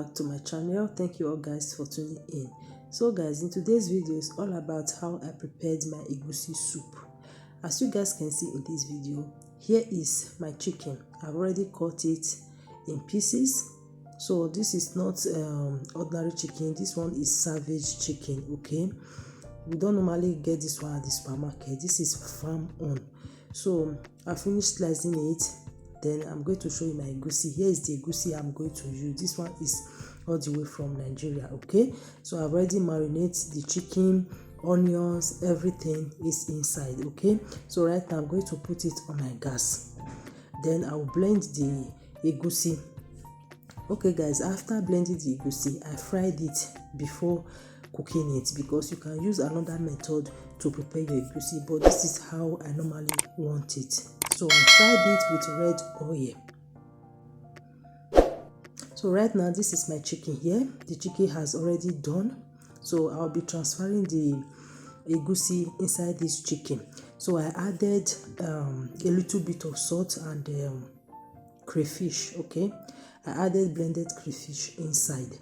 back to my channel. Thank you all guys for tuning in. So guys, in today's video is all about how I prepared my egusi soup. As you guys can see in this video, here is my chicken. I've already cut it in pieces. So this is not ordinary chicken. This one is savage chicken. Okay, we don't normally get this one at the supermarket. This is farm on. So I finished slicing it. Then I'm going to show you my egusi. Here is the egusi I'm going to use. This one is all the way from Nigeria. Okay, so I've already marinated the chicken, onions, everything is inside. Okay, so right now I'm going to put it on my gas. Then I will blend the egusi. Okay guys, after blending the egusi, I fried it before cooking it, because you can use another method to prepare your egusi, but this is how I normally want it. So I fried it with red oil. So right now this is my chicken here. The chicken has already done. So I'll be transferring the egusi inside this chicken. So I added a little bit of salt and crayfish. Okay, I added blended crayfish inside.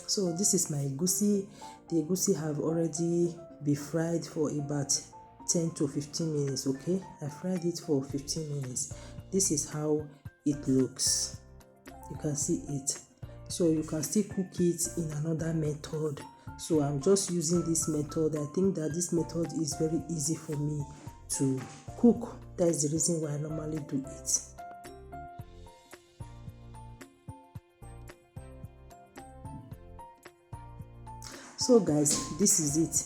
So this is my egusi. The egusi have already been fried for about 10 to 15 minutes. Okay, I fried it for 15 minutes. This is how it looks. You can see it. So you can still cook it in another method. So I'm just using this method. I think that this method is very easy for me to cook. That is the reason why I normally do it. So guys, this is it.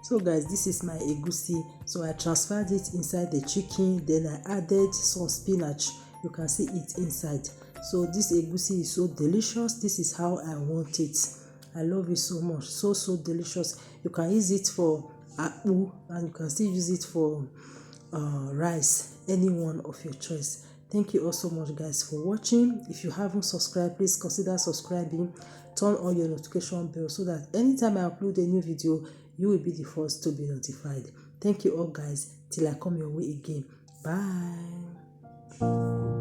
So guys, this is my egusi. So I transferred it inside the chicken. Then I added some spinach. You can see it inside. So this egusi is so delicious. This is how I want it. I love it so much. So delicious. You can use it for akpu, and you can still use it for rice. Any one of your choice. Thank you all so much guys for watching. If you haven't subscribed, please consider subscribing. Turn on your notification bell so that anytime I upload a new video, you will be the first to be notified. Thank you all guys. Till I come your way again. Bye.